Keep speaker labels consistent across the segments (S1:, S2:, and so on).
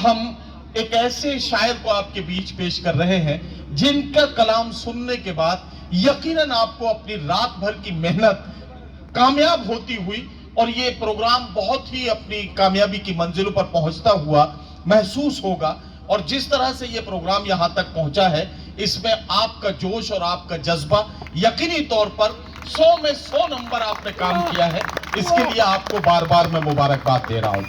S1: हम एक ऐसे शायर को आपके बीच पेश कर रहे हैं जिनका कलाम सुनने के बाद यकीनन आपको अपनी रात भर की मेहनत कामयाब होती हुई और ये प्रोग्राम बहुत ही अपनी कामयाबी की मंजिलों पर पहुंचता हुआ महसूस होगा। और जिस तरह से ये प्रोग्राम यहां तक पहुंचा है, इसमें आपका जोश और आपका जज्बा यकीनी तौर पर 100 में 100 नंबर आपने काम किया है। इसके लिए आपको बार बार मैं मुबारकबाद दे रहा हूं।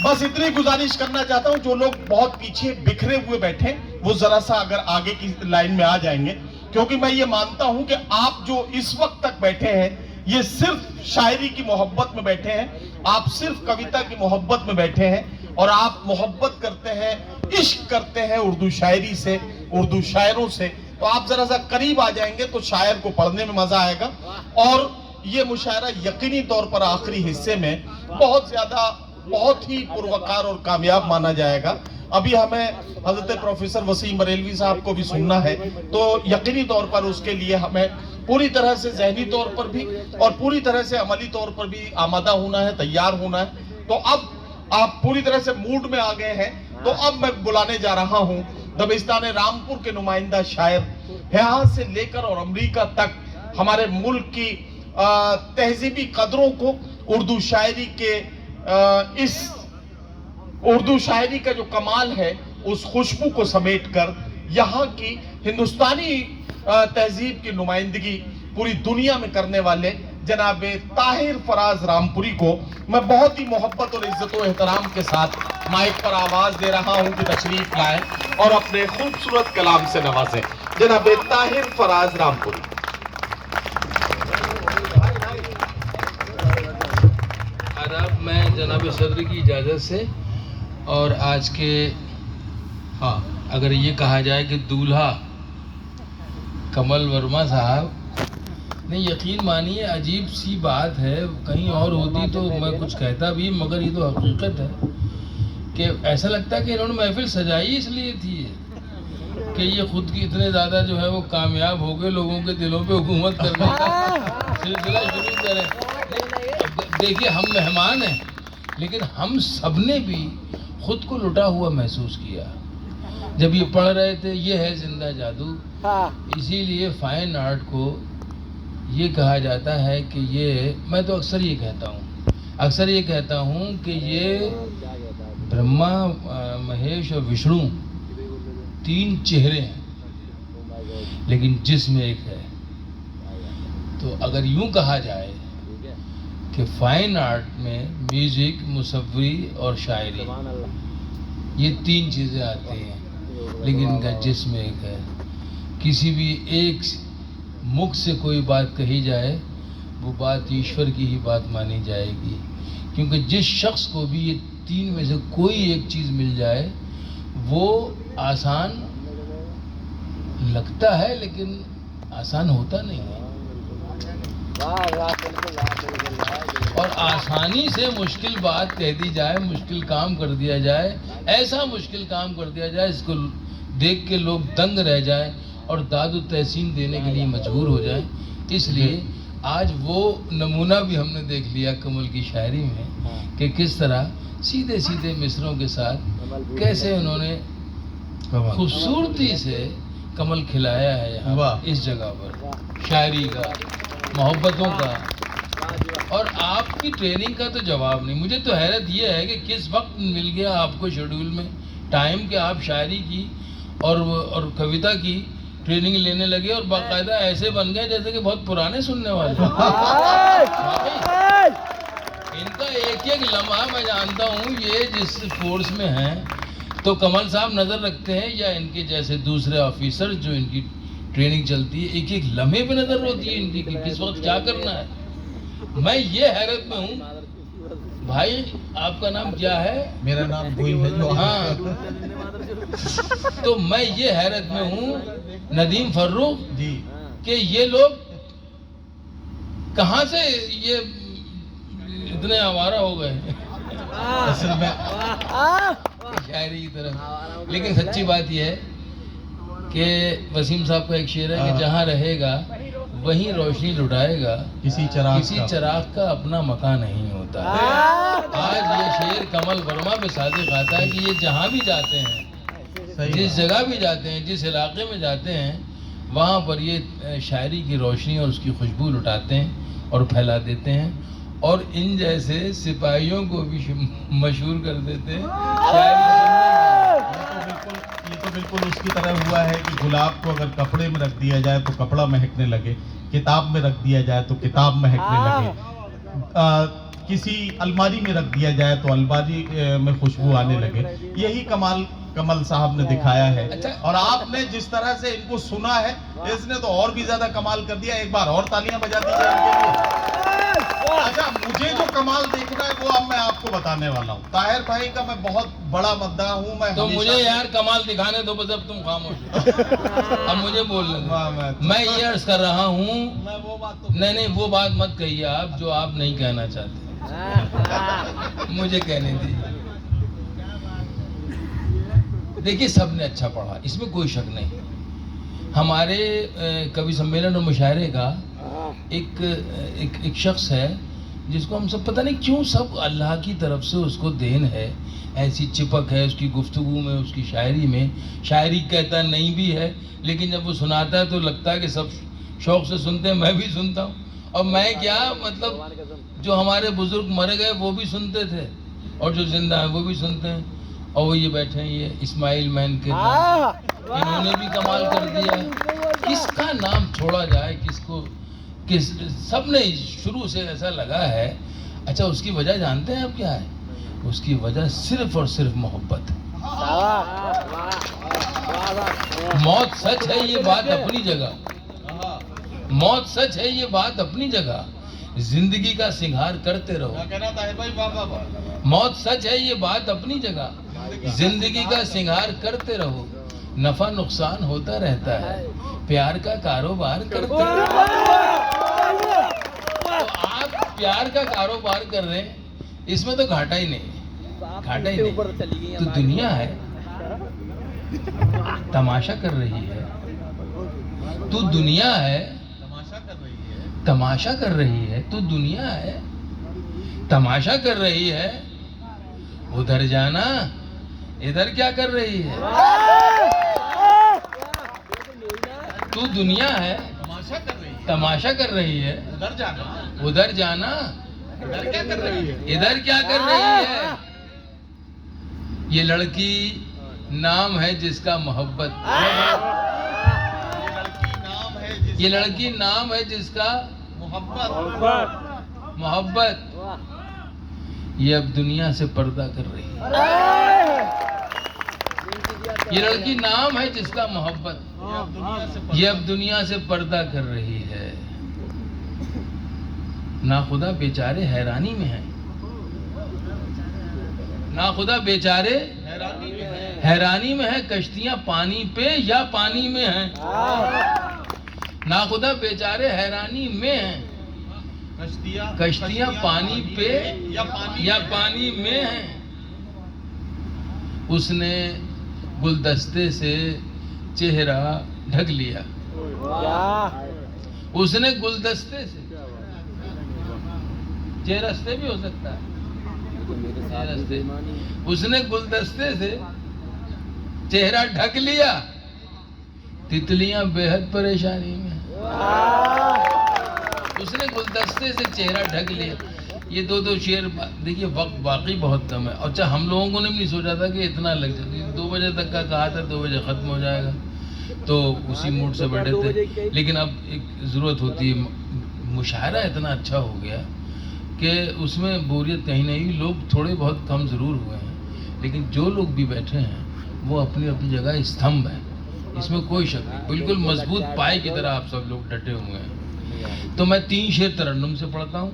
S1: बस इतनी गुजारिश करना चाहता हूं, जो लोग बहुत पीछे बिखरे हुए बैठे वो जरा सा अगर आगे की लाइन में आ जाएंगे, क्योंकि मैं ये मानता हूं कि आप जो इस वक्त तक बैठे हैं ये सिर्फ शायरी की मोहब्बत में बैठे हैं, आप सिर्फ कविता की मोहब्बत में बैठे हैं और आप मोहब्बत करते हैं, इश्क करते हैं उर्दू शायरी से, उर्दू शायरों से। तो आप जरा सा करीब आ जाएंगे तो शायर को पढ़ने में मजा आएगा और ये मुशायरा यकीनी तौर पर आखिरी हिस्से में बहुत ही पुरवकार और कामयाब माना जाएगा। अभी हमें हजरत प्रोफेसर वसीम बरेलवी साहब को भी सुनना है, तो यकीनी तौर पर उसके लिए हमें पूरी तरह से ज़हनी तौर पर भी और पूरी तरह से अमली तौर पर भी आमादा होना है, तैयार होना है। तो अब आप पूरी तरह से मूड में आ गए हैं, तो अब मैं बुलाने जा रहा हूं दबिस्तान रामपुर के नुमाइंदा शायर, यहाँ से लेकर और अमेरिका तक हमारे मुल्क की तहजीबी कदरों को, उर्दू शायरी के इस उर्दू शायरी का जो कमाल है उस खुशबू को समेट कर यहाँ की हिंदुस्तानी तहजीब की नुमाइंदगी पूरी दुनिया में करने वाले जनाब ताहिर फराज रामपुरी को मैं बहुत ही मोहब्बत और इज्जत और एहतराम के साथ माइक पर आवाज दे रहा हूं कि तशरीफ लाएं और अपने खूबसूरत कलाम से नवाजें। जनाब ताहिर फराज रामपुरी।
S2: आदाब, मैं जनाब सदर की इजाज़त से और आज के अगर ये कहा जाए कि दूल्हा कमल वर्मा साहब, नहीं यकीन मानिए अजीब सी बात है, कहीं और होती तो मैं कुछ कहता भी, मगर ये तो हकीकत है कि ऐसा लगता है कि इन्होंने महफिल सजाई इसलिए थी कि ये खुद की इतने ज़्यादा जो है वो कामयाब हो गए, लोगों के दिलों पे हुकूमत करने का सिलसिला शुरू करें। देखिए हम मेहमान हैं, लेकिन हम सब ने भी खुद को लुटा हुआ महसूस किया जब ये पढ़ रहे थे, ये है जिंदा जादू। इसीलिए फाइन आर्ट को ये कहा जाता है कि ये, मैं तो अक्सर ये कहता हूँ कि ये ब्रह्मा, महेश और विष्णु 3 चेहरे हैं, लेकिन जिस्म एक है। तो अगर यूं कहा जाए कि फाइन आर्ट में म्यूजिक, मुसव्वरी और शायरी, ये 3 चीज़ें आती हैं, लेकिन इनका जिस्म एक है। किसी भी एक मुख से कोई बात कही जाए, वो बात ईश्वर की ही बात मानी जाएगी, क्योंकि जिस शख्स को भी ये 3 में से कोई एक चीज़ मिल जाए वो आसान लगता है, लेकिन आसान होता नहीं है। और आसानी से मुश्किल बात कह दी जाए, मुश्किल काम कर दिया जाए, ऐसा मुश्किल काम कर दिया जाए इसको देख के लोग दंग रह जाए और दादु तहसीन देने के लिए मजबूर हो जाए। इसलिए आज वो नमूना भी हमने देख लिया कमल की शायरी में कि किस तरह सीधे सीधे मिसरों के साथ कैसे उन्होंने खूबसूरती से कमल खिलाया है यहाँ इस जगह पर, शायरी का, मोहब्बतों का। और आपकी ट्रेनिंग का तो जवाब नहीं। मुझे तो हैरत ये है कि किस वक्त मिल गया आपको शेड्यूल में टाइम कि आप शायरी की और कविता की ट्रेनिंग लेने लगे और बाकायदा ऐसे बन गए जैसे कि बहुत पुराने सुनने वाले। इनका एक एक लम्हा मैं जानता हूँ, ये जिस फोर्स में हैं तो कमल साहब नज़र रखते हैं या इनके जैसे दूसरे ऑफिसर जो इनकी ट्रेनिंग चलती है, एक एक लम्हे पे नज़र होती है इनकी कि किस वक्त क्या करना है। मैं ये हैरत में हूँ। भाई आपका नाम क्या है?
S1: मेरा नाम भूम है।
S2: हाँ, तो मैं ये हैरत में हूँ नदीम फर्रुख
S1: जी
S2: कि ये लोग कहाँ से ये इतने आवारा हो गए
S1: असल में
S2: शायरी की तरफ। लेकिन सच्ची बात यह है कि वसीम साहब का एक शेर है कि जहाँ रहेगा वहीं रोशनी लुटाएगा,
S1: किसी
S2: चिराग का अपना मकान नहीं होता। आज ये शेर कमल वर्मा पे सादिक आता है कि ये जहाँ भी जाते हैं, जिस जगह भी जाते हैं, जिस इलाके में जाते हैं, वहाँ पर ये शायरी की रोशनी और उसकी खुशबू लुटाते हैं और फैला देते हैं और इन जैसे सिपाहियों को भी मशहूर कर देते हैं शायरी सुनने
S1: ये तो बिल्कुल उसकी तरह हुआ है कि गुलाब को अगर कपड़े में रख दिया जाए तो कपड़ा महकने लगे, किताब में रख दिया जाए तो किताब महकने लगे, किसी अलमारी में रख दिया जाए तो अलमारी में खुशबू आने लगे। यही कमाल कमल साहब ने दिखाया है।
S2: अच्छा।
S1: और आपने जिस तरह से इनको सुना है, इसने तो और भी ज्यादा कमाल कर दिया। एक बार और तालियां बजा दीजिए इनके लिए। अच्छा, मुझे जो कमाल देखना है वो अब मैं आपको बताने वाला हूँ। ताहिर भाई का मैं बहुत बड़ा मद्दा हूँ। मैं
S2: तो मुझे यार कमाल दिखाने दो, बस अब तुम खामोश हो। अब मुझे बोलने दो। मैं ये अर्ज कर रहा हूँ,
S1: वो बात तो
S2: नहीं वो बात मत कहिए आप जो आप नहीं कहना चाहते, मुझे कहने दीजिए। देखिए, सबने अच्छा पढ़ा, इसमें कोई शक नहीं। हमारे कवि सम्मेलन और मुशायरे का एक शख्स है जिसको हम सब पता नहीं क्यों सब अल्लाह की तरफ से उसको देन है, ऐसी चिपक है उसकी गुफ्तगू में, उसकी शायरी में। शायरी कहता नहीं भी है, लेकिन जब वो सुनाता है तो लगता है कि सब शौक से सुनते हैं, मैं भी सुनता हूँ। और मैं क्या मतलब, जो हमारे बुजुर्ग मर गए वो भी सुनते थे और जो जिंदा है वो भी सुनते हैं। और वो ये बैठे हैं, ये इस्माइल मैन के नाम, इन्होंने भी कमाल कर दिया। किसका नाम छोड़ा जाए, किसको किस, सबने शुरू से ऐसा लगा है। अच्छा, उसकी वजह जानते हैं आप क्या है? उसकी वजह सिर्फ और सिर्फ मोहब्बत है। मौत सच है ये बात अपनी जगह, मौत सच है ये बात अपनी जगह, जिंदगी का सिंगार करते रहो। मौत सच है ये बात अपनी जगह, जिंदगी का सिंगार करते रहो। नफा नुकसान होता रहता है, प्यार का कारोबार करते रहो। तो आप प्यार का कारोबार कर रहे हैं, इसमें तो घाटा ही नहीं, घाटा ही नहीं। तो दुनिया है, तमाशा कर रही है। तो दुनिया है, तमाशा कर रही है। तो दुनिया है, तमाशा कर रही है। उधर जाना, इधर क्या कर रही है? तू दुनिया है, तमाशा कर रही है। उधर जाना, इधर क्या कर रही है? इधर क्या कर रही है? ये लड़की नाम है जिसका मोहब्बत, ये लड़की नाम है जिसका मोहब्बत। ये अब दुनिया से पर्दा कर रही है। ये लड़की नाम है जिसका मोहब्बत, ये अब दुनिया से पर्दा कर रही है। ना खुदा बेचारे हैरानी में हैं, ना खुदा बेचारे हैरानी में है। कश्तियां पानी पे या पानी में हैं, ना खुदा बेचारे हैरानी में हैं। कश्तियां पानी पे या पानी में हैं। उसने गुलदस्ते से चेहरा ढक लिया, उसने गुलदस्ते से, चेहरस्ते भी हो सकता है, चेहरस्ते, उसने गुलदस्ते से चेहरा ढक लिया। तितलियां बेहद परेशानी में, उसने गुलदस्ते से चेहरा ढक लिया। ये दो शेर देखिए, वक्त बाकी बहुत कम है। अच्छा, हम लोगों ने भी नहीं सोचा था कि इतना लग जाए। 2 बजे तक का कहा था, 2 बजे ख़त्म हो जाएगा, तो उसी मूड से बैठे थे। लेकिन अब एक ज़रूरत होती है, मुशायरा इतना अच्छा हो गया कि उसमें बोरियत कहीं नहीं। लोग थोड़े बहुत कम ज़रूर हुए हैं, लेकिन जो लोग भी बैठे हैं वो अपनी अपनी जगह स्तंभ हैं, इसमें कोई शक नहीं। बिल्कुल मजबूत पाए की तरह आप सब लोग डटे हुए हैं। तो मैं 3 शेर तरन्नुम से पढ़ता हूँ,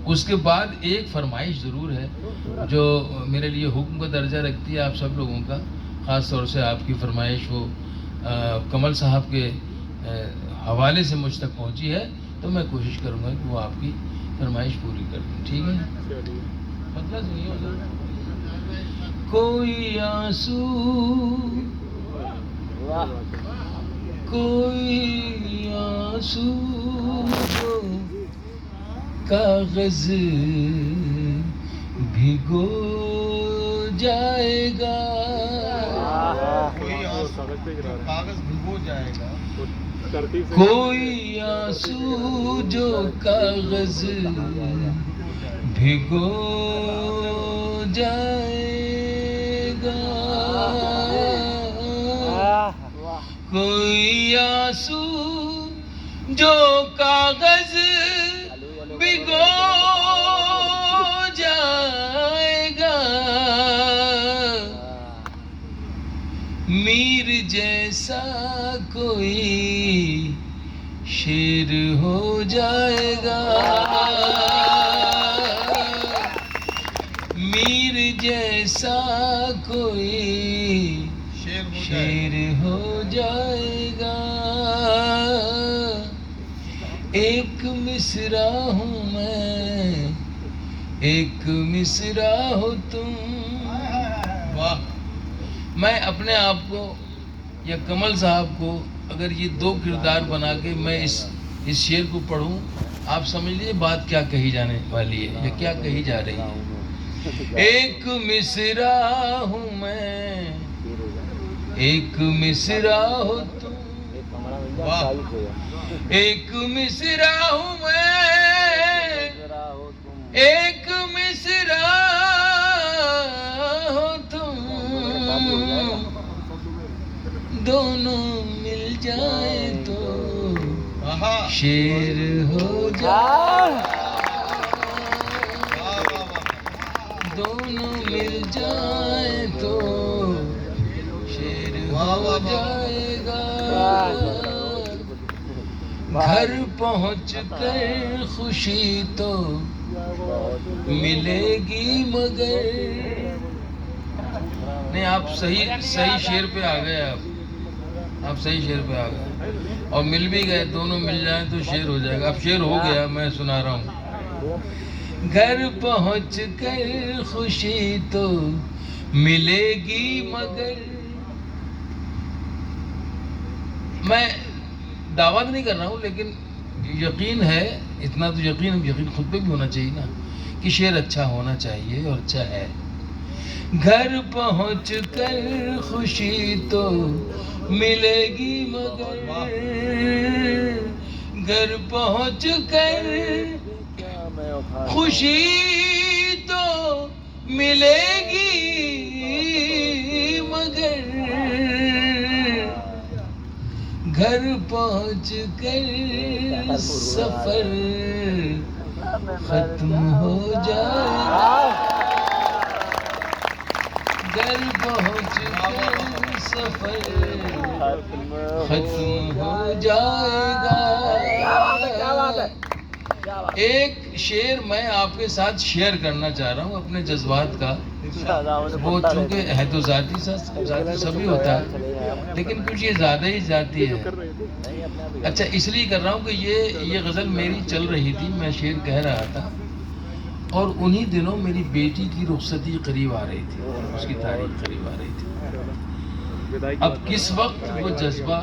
S2: उसके बाद एक फरमाइश ज़रूर है जो मेरे लिए हुक्म का दर्जा रखती है आप सब लोगों का। ख़ास तौर से आपकी फरमाइश वो कमल साहब के हवाले से मुझ तक पहुँची है, तो मैं कोशिश करूँगा कि वो आपकी फरमाइश पूरी कर दूँ। ठीक है? मतलब नहीं होगा कोई आंसू, कोई आंसू कागज भिगो जाएगा,
S1: कोई कागज भिगो जाएगा,
S2: कोई आंसू जो कागज भिगो जाएगा, कोई आंसू जो कागज भिगो जाएगा, मीर जैसा कोई शेर हो जाएगा, मीर जैसा कोई शेर हो जाएगा। एक मिसरा हूँ मैं, एक मिसरा हो तुम। वाह! मैं अपने आप को या कमल साहब को अगर ये दो किरदार बना के मैं इस शेर को पढ़ूं, आप समझ लीजिए बात क्या कही जाने वाली है या क्या कही जा रही है। एक मिसरा हूँ मैं, एक मिसरा हो तुम। वाह! एक मिसरा हूँ मैं, एक मिसरा हो तुम, दोनों मिल जाए तो शेर हो जाए, दोनों मिल जाए तो शेर हो जाएगा। घर पहुँच कर खुशी तो मिलेगी मगर, नहीं आप सही शेर पे आ गए, आप सही शेर पे आ गए और मिल भी गए, दोनों मिल जाएं तो शेर हो जाएगा। अब शेर हो गया, मैं सुना रहा हूँ। घर पहुँच कर खुशी तो मिलेगी मगर, मैं दावा नहीं कर रहा हूँ लेकिन यकीन है, इतना तो यकीन खुद पे भी होना चाहिए ना कि शेर अच्छा होना चाहिए और अच्छा है। घर पहुँच कर खुशी तो मिलेगी मगर, घर पहुँच कर खुशी तो मिलेगी मगर, घर पहुँच कर सफर खत्म हो जाएगा, घर पहुँच कर सफर खत्म हो जाएगा। एक शेर मैं आपके साथ शेयर करना चाह रहा हूँ अपने जज्बात का। वो चूँकि है तो जाती सभी होता है, लेकिन कुछ ये ज़्यादा ही जाती है। अच्छा, इसलिए कर रहा हूँ कि ये गज़ल मेरी चल रही थी, मैं शेर कह रहा था और उन्हीं दिनों मेरी बेटी की रुखसती करीब आ रही थी, उसकी तारीख करीब आ रही थी। अब किस वक्त वो जज्बा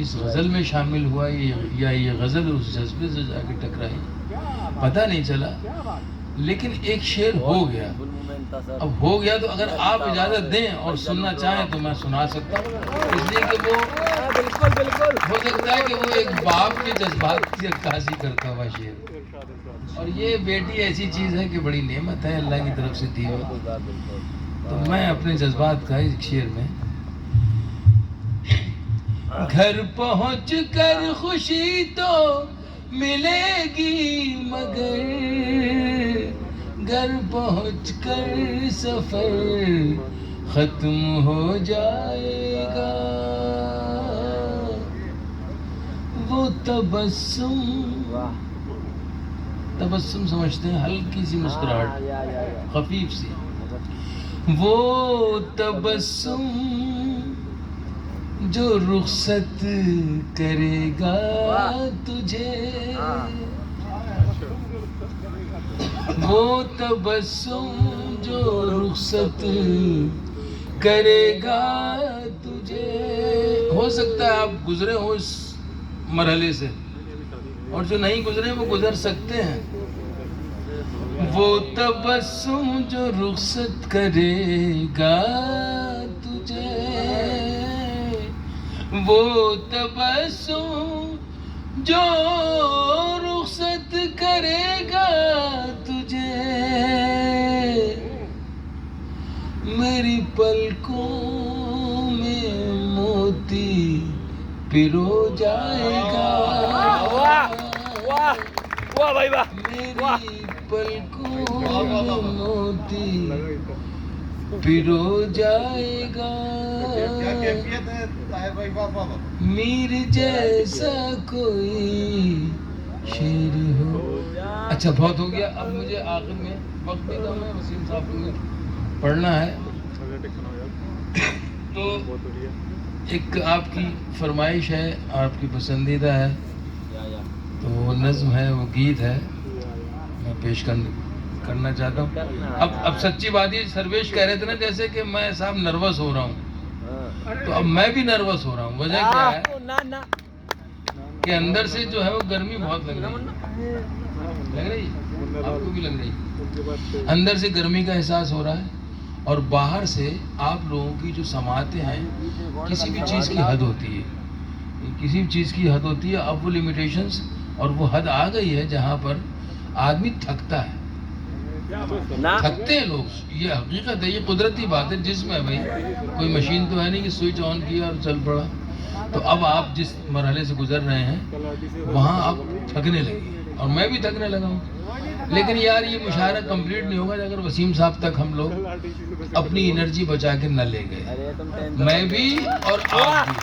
S2: इस गज़ल में शामिल हुआ या ये गज़ल उस जज्बे से जाके टकराई, पता नहीं चला, लेकिन एक शेर हो गया। अब हो गया तो अगर आप इजाज़त दें और सुनना चाहें तो मैं सुना सकता हूँ, इसलिए कि वो बिल्कुल हो सकता है कि वो एक बाप के जज्बात की अक्कासी करता हुआ शेर। और ये बेटी ऐसी चीज़ है कि बड़ी नेमत है अल्लाह की तरफ से दी हुई। तो मैं अपने जज्बात का इस शेर में, घर पहुँच कर खुशी तो मिलेगी मगर, घर पहुँच कर सफर खत्म हो जाएगा, वो तबस्सुम समझते हैं, हल्की सी मुस्कुराहट, खफीफ सी, वो तबस्सुम जो रुखसत करेगा तुझे, वो तबस्सुम जो रुखसत करेगा तुझे। हो सकता है आप गुजरे हो इस मरहले से, और जो नहीं गुजरे वो गुजर सकते हैं। वो तबस्सुम जो रुखसत करेगा तुझे, वो तबस्सुम जो रुखसत करेगा तुझे, मेरी पलकों में मोती पिरो जाएगा।
S3: वाह वाह भाई वाह।
S2: मेरी पलकों में मोती पिरो जाएगा।
S1: क्या कैफियत है ताहिर भाई? वाह वाह वाह।
S2: मीर जैसा कोई शेर हो। अच्छा बहुत हो गया, अब मुझे आखिर में वक्त भी कम है, वसीम साहब को पढ़ना है। तो एक आपकी फरमाइश है, आपकी पसंदीदा है, तो वो नज्म है, वो गीत है, मैं पेश करना चाहता हूँ। अब सच्ची बात ये सर्वेश कह रहे थे ना जैसे कि मैं साहब नर्वस हो रहा हूँ, तो अब मैं भी नर्वस हो रहा हूँ। वजह क्या है कि अंदर से जो है वो गर्मी बहुत लग रही है, आपको भी लग रही है। अंदर से गर्मी का एहसास हो रहा है और बाहर से आप लोगों की जो समातें हैं, किसी भी चीज़ की हद होती है, किसी भी चीज़ की हद होती है। अब वो लिमिटेशंस और वो हद आ गई है जहाँ पर आदमी थकता है, थकते हैं लोग, ये हकीकत है, ये कुदरती बात है। जिसमें भाई कोई मशीन तो है नहीं कि स्विच ऑन किया और चल पड़ा। तो अब आप जिस मरहले से गुजर रहे हैं वहाँ आप थकने लगे और मैं भी थकने लगा हूँ। लेकिन यार ये मुशायरा कंप्लीट नहीं होगा अगर वसीम साहब तक हम लोग अपनी एनर्जी बचा के न ले गए, मैं भी और आप भी।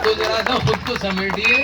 S2: तो जरा सा खुद को समेटिए।